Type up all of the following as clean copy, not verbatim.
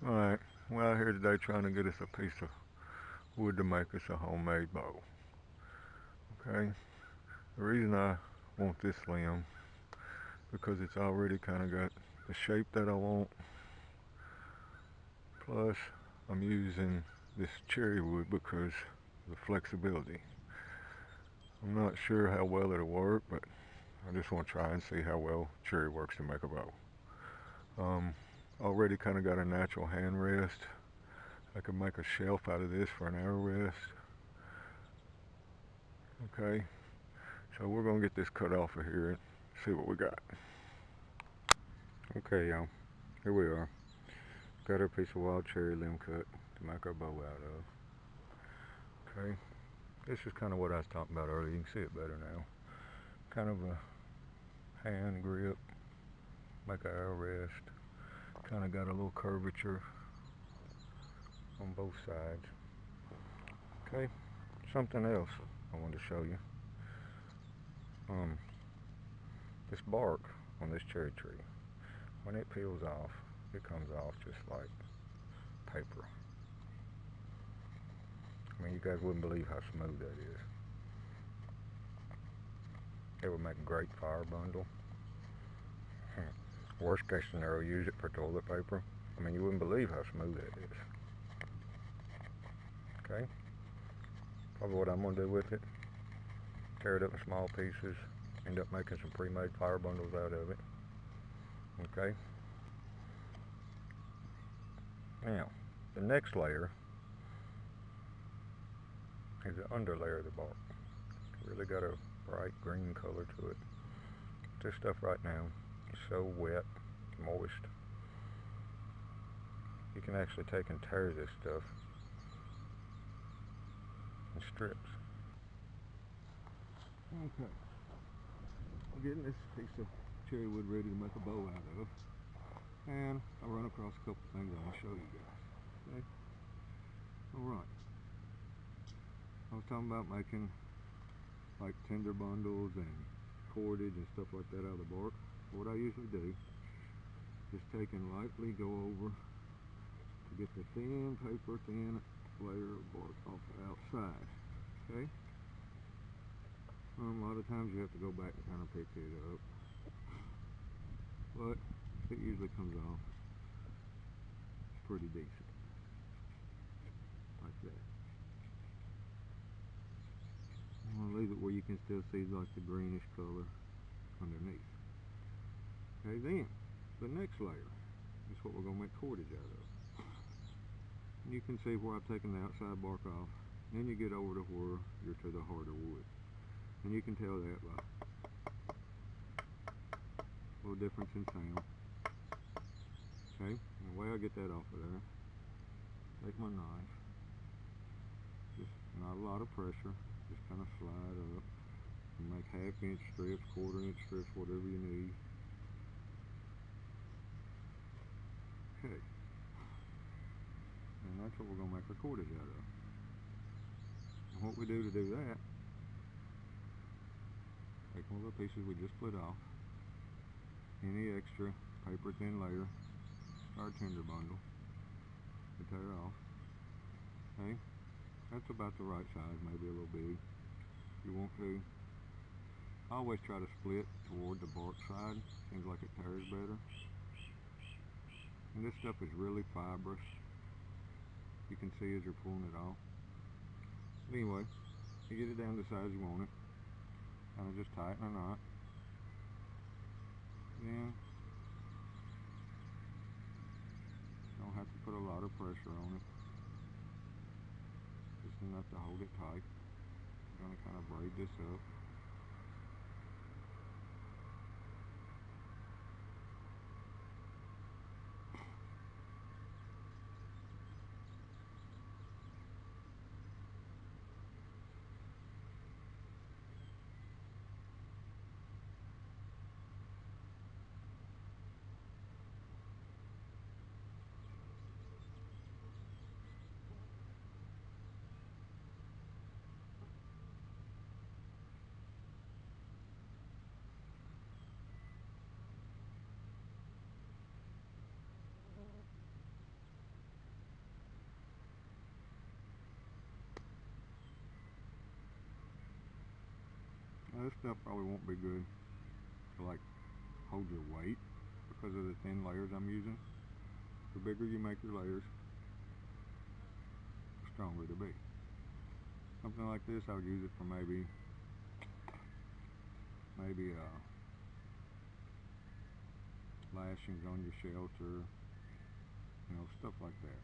Alright, we're out here today trying to get us a piece of wood to make us a homemade bow. Okay? The reason I want this limb, because it's already kind of got the shape that I want. Plus, I'm using this cherry wood because of the flexibility. I'm not sure how well it'll work, but I just want to try and see how well cherry works to make a bow. Already kind of got a natural hand rest. I could make a shelf out of this for an arrow rest. Okay, so we're gonna get this cut off of here and see what we got. Okay, y'all, here we are. Got our piece of wild cherry limb cut to make our bow out of. Okay, this is kind of what I was talking about earlier. You can see it better now. Kind of a hand grip, make an arrow rest. Kind of got a little curvature on both sides. Okay, something else I wanted to show you. This bark on this cherry tree, when it peels off, it comes off just like paper. I mean, you guys wouldn't believe how smooth that is. It would make a great fire bundle. Worst case scenario, use it for toilet paper. I mean, you wouldn't believe how smooth that is. Okay, probably what I'm going to do with it, tear it up in small pieces, end up making some pre-made fire bundles out of it. Okay, now the next layer is the under layer of the bark. It really got a bright green color to it. This stuff right now is so wet, moist. You can actually take and tear this stuff in strips. Okay, I'm getting this piece of cherry wood ready to make a bow out of, and I run across a couple things I want to show you guys. Okay, alright, I was talking about making like tinder bundles and cordage and stuff like that out of the bark. What I usually do is take and lightly go over to get the thin layer of bark off the outside. Okay, a lot of times you have to go back and kind of pick it up, but it usually comes off pretty decent, like that. I'm going to leave it where you can still see like the greenish color underneath. Okay, then the next layer is what we're going to make cordage out of. And you can see where I've taken the outside bark off. Then you get over to where you're to the harder wood. And you can tell that by a little difference in sound. Okay, and the way I get that off of there, take my knife, just not a lot of pressure, just kind of slide up and make half-inch strips, quarter-inch strips, whatever you need. Okay, and that's what we're going to make our cordage out of. And what we do to do that, take one of the pieces we just split off, any extra paper thin layer, our tinder bundle, to tear off. Okay, that's about the right size, maybe a little big. If you want to, I always try to split toward the bark side, seems like it tears better. And this stuff is really fibrous, you can see as you're pulling it off. But anyway, you get it down to the size you want it, kind of just tighten a knot. Then don't have to put a lot of pressure on it, just enough to hold it tight. I'm going to kind of braid this up. this stuff probably won't be good to like hold your weight because of the thin layers I'm using. The bigger you make your layers, the stronger it'll be. Something like this, I would use it for maybe lashings on your shelter, you know, stuff like that.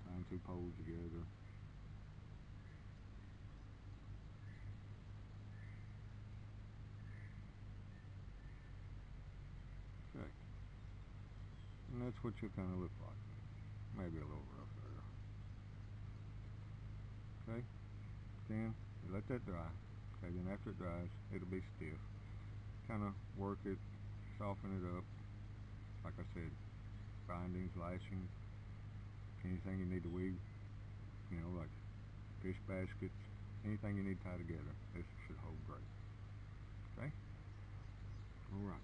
Tying two poles together. Okay. And that's what you kind of look like. Maybe a little rough there. Okay. Then you let that dry. Okay. Then after it dries, it'll be stiff. Kind of work it, soften it up. Like I said, bindings, lashings, anything you need to weave, you know, like fish baskets, anything you need to tie together, this should hold great. Okay? Alright.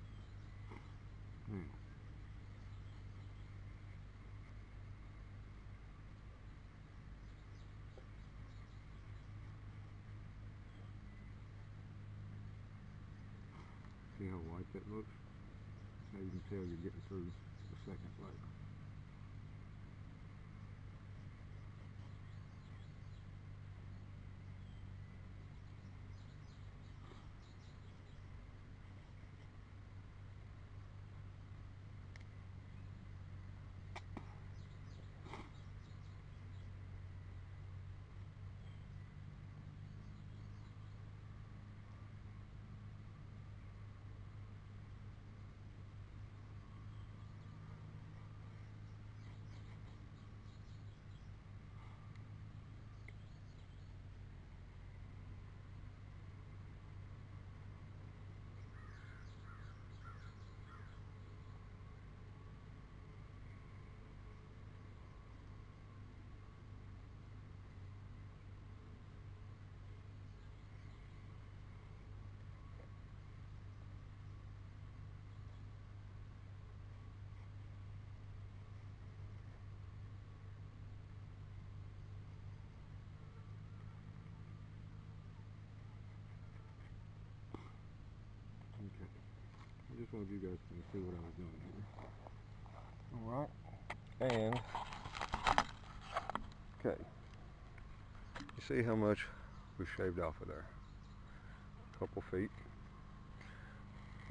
Now, see how white that looks? Now you can tell you're getting through the second layer. Okay. I just wanted you guys to see what I was doing here. Alright. And, okay. You see how much we shaved off of there? A couple feet.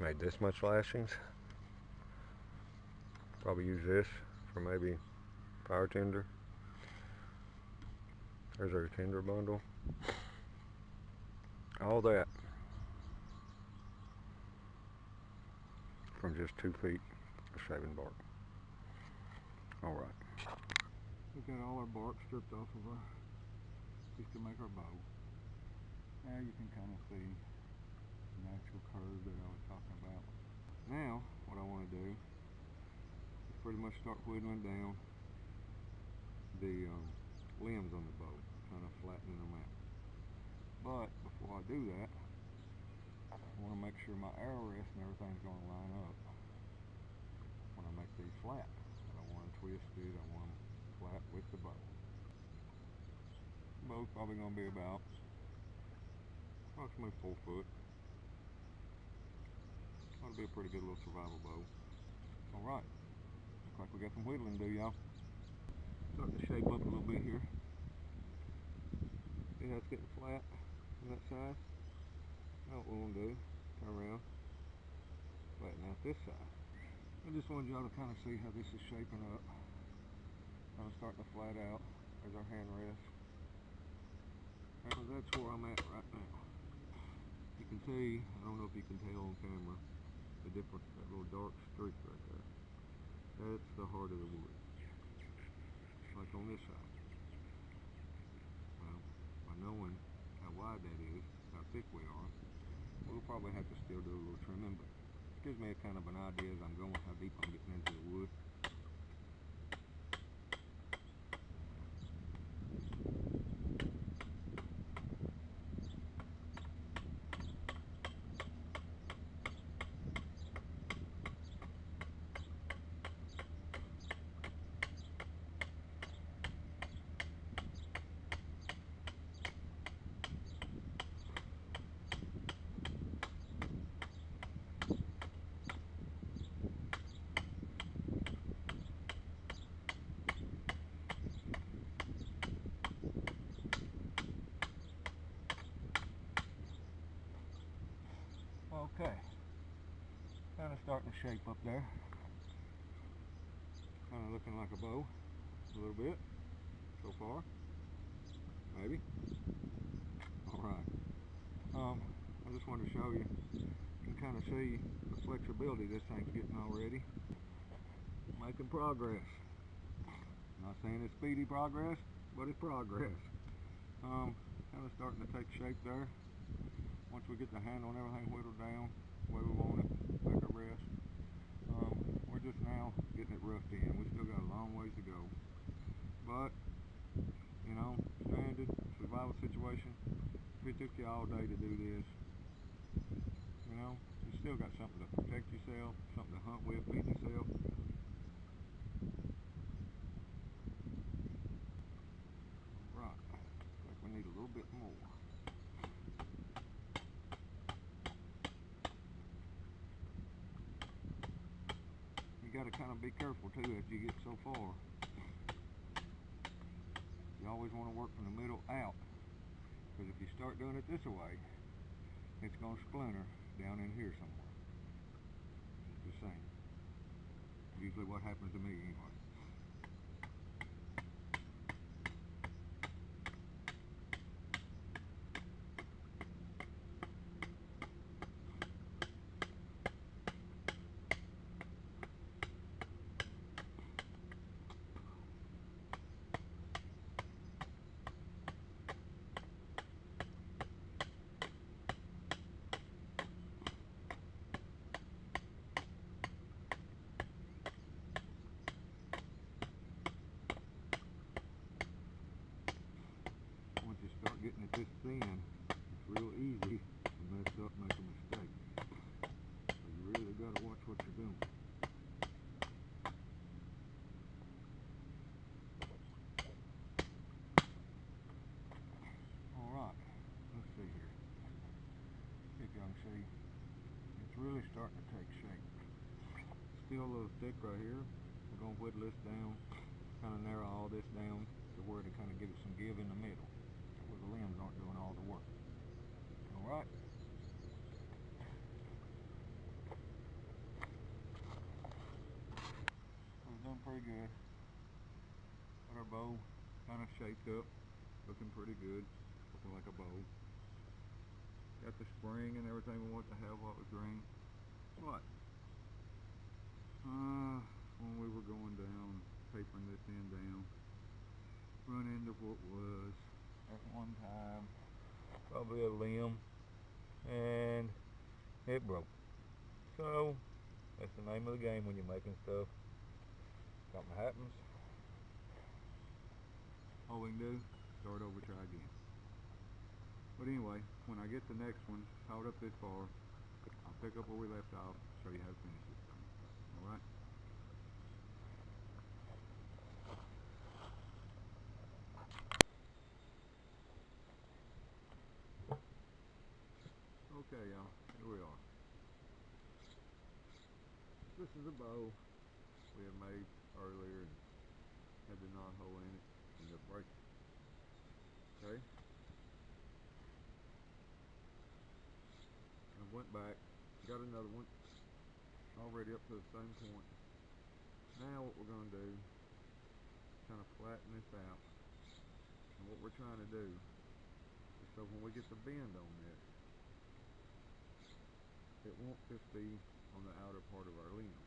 Made this much lashings. Probably use this for maybe fire tinder. There's our tinder bundle. All that from just 2 feet of shaving bark. Alright. We've got all our bark stripped off of our just to make our bow. Now you can kind of see the natural curve that I was talking about. Now what I want to do is pretty much start whittling down the limbs on the bow, kind of flattening them out. But before I do that, I want to make sure my arrow rest and everything's going to line up when I make these flat. I don't want them twisted, I want them flat with the bow. The bow's probably going to be about approximately 4 foot. Ought to be a pretty good little survival bow. Alright, looks like we got some whittling to do, y'all. Starting to shape up a little bit here. See how it's getting flat on that side? Now what we want to do, turn around, flatten out this side. I just wanted y'all to kind of see how this is shaping up. Kind of starting to flat out. There's our hand rest. That's where I'm at right now. You can see, I don't know if you can tell on camera, the difference, that little dark streak right there. That's the heart of the wood. Like on this side. Well, by knowing how wide that is, how thick we are, we'll probably have to still do a little trimming, but it gives me a kind of an idea as I'm going how deep I'm getting into the wood. starting to shape up there. Kind of looking like a bow a little bit so far. Maybe. Alright. I just wanted to show you. You can kind of see the flexibility this thing's getting already. Making progress. Not saying it's speedy progress, but it's progress. Kind of starting to take shape there. Once we get the handle and everything whittled down the way we want it, make a rest. We're just now getting it roughed in. We still got a long ways to go. But, you know, stranded, survival situation. If it took you all day to do this, you know, you still got something to protect yourself, something to hunt with, feed yourself. Right, looks like we need a little bit more. You got to kind of be careful too as you get so far. You always want to work from the middle out, because if you start doing it this way, it's going to splinter down in here somewhere. Just saying. Usually what happens to me anyway. Once you start getting it this thin, it's real easy to mess up, make a mistake. So you really got to watch what you're doing. Alright, let's see here. See if y'all can see. It's really starting to take shape. Still a little thick right here. We're going to whittle this down, kind of narrow all this down to where to kind of give it some give in the middle, where the limbs aren't doing all the work. Alright? We're doing pretty good. Got our bow kind of shaped up, looking pretty good, looking like a bow. Got the spring and everything we want to have while it was green. What? When we were going down, tapering this end down, run into what was at one time probably a limb, and it broke. So that's the name of the game when you're making stuff. Something happens, all we can do, start over, try again. But anyway, when I get the next one hauled up this far, I'll pick up where we left off, show you how to finish this thing. Alright? Okay, y'all, here we are. This is a bow we had made earlier and had the knot hole in it, ended up breaking. Okay? I went back, got another one, already up to the same point. Now what we're going to do, kind of flatten this out. And what we're trying to do is so when we get the bend on this, it won't just be on the outer part of our limb.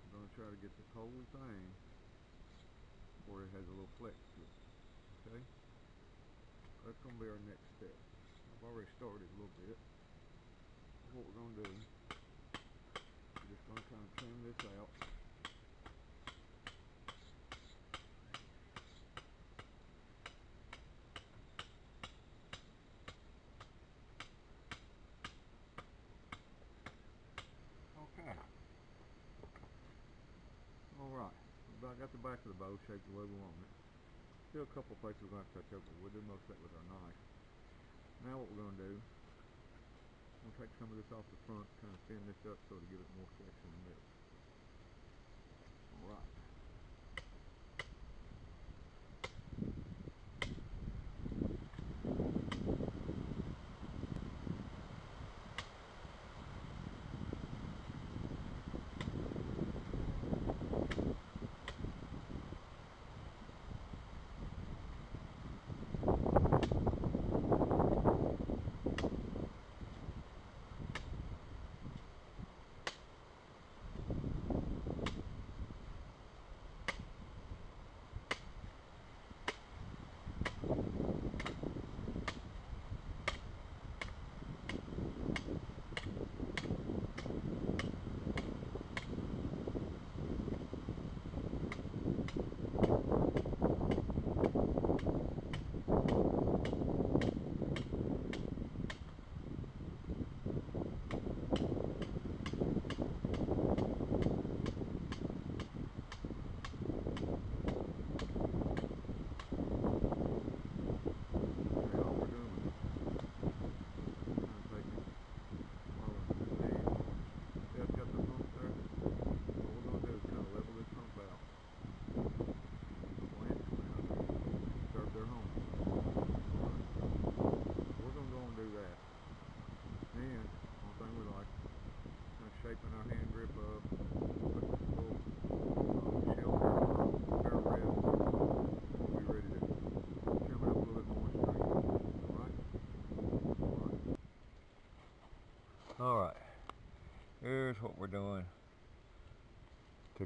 We're going to try to get this whole thing where it has a little flex to it. Okay? That's going to be our next step. I've already started a little bit. What we're going to do, we're just going to kind of trim this out. Okay. Alright. I got the back of the bow shaped the way we want it. Still a couple places we're going to touch up, but we'll do most of that with our knife. Now what we're going to do, we'll take some of this off the front, kind of thin this up so to give it more flex in the middle. Alright.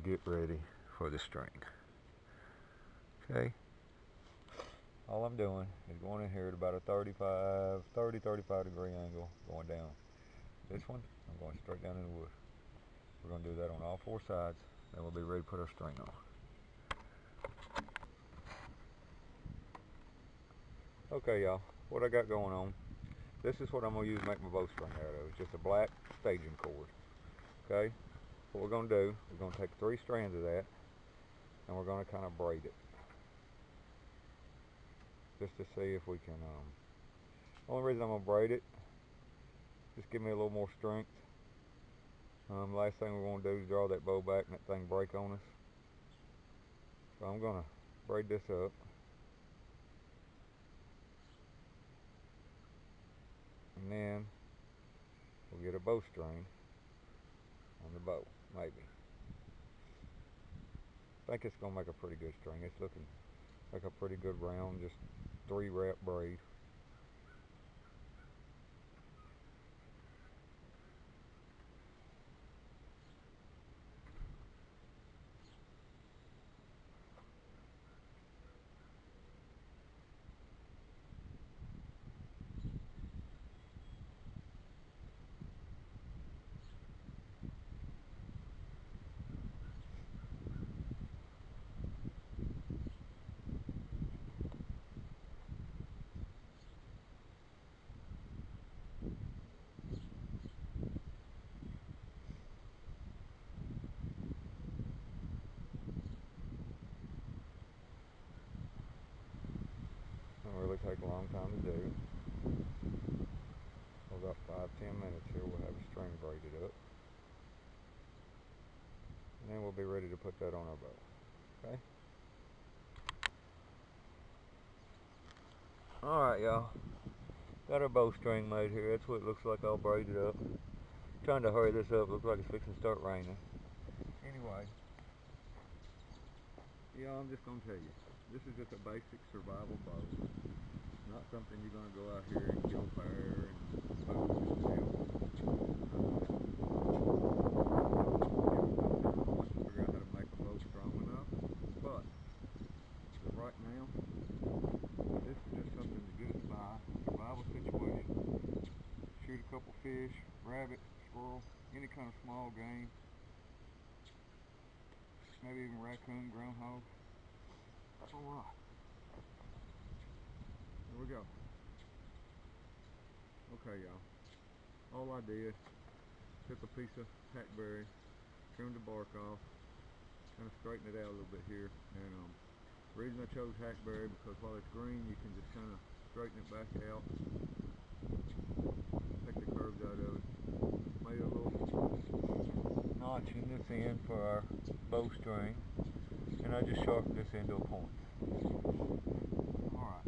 get ready for the string. Okay. All I'm doing is going in here at about a 35 degree angle, going down. This one, I'm going straight down in the wood. We're going to do that on all four sides, then we'll be ready to put our string on. Okay, y'all, what I got going on, this is what I'm going to use to make my bowstring out of. It's just a black staging cord. Okay, what we're going to do, we're going to take 3 strands of that, and we're going to kind of braid it. Just to see if we can, only reason I'm going to braid it, just give me a little more strength. Last thing we want to do is draw that bow back and that thing break on us. So I'm going to braid this up. And then we'll get a bowstring on the bow, maybe. I think it's going to make a pretty good string. It's looking like a pretty good round, just 3 wrap braid. Don't really take a long time to do. About 5-10 minutes here, we'll have a string braided up. And then we'll be ready to put that on our bow. Okay? Alright, y'all. Got our bowstring made here. That's what it looks like all braided up. Trying to hurry this up. Looks like it's fixing to start raining. Anyway. Yeah, I'm just going to tell you. This is just a basic survival bow. Not something you're going to go out here and kill bear and bow yourself. Figure out how to make a bow strong enough. But right now, this is just something to get us by. Survival situation. Shoot a couple fish, rabbit, squirrel, any kind of small game. Maybe even raccoon, groundhog. Alright. Here we go. Okay, y'all. All I did, took a piece of hackberry, trimmed the bark off, kind of straightened it out a little bit here. And the reason I chose hackberry, because while it's green, you can just kind of straighten it back out, take the curves out of it. Made a little notch in this end for our bowstring, and I just sharpened this into a point. Alright.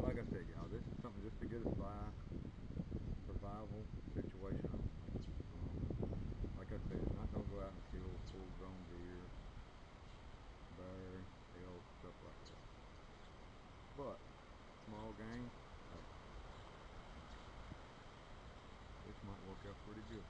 Like I said, y'all, this is something just to get us by. Survival situation. Like I said, not gonna go out and kill full-grown deer, bear, elk, stuff like that. But small game, this might work out pretty good.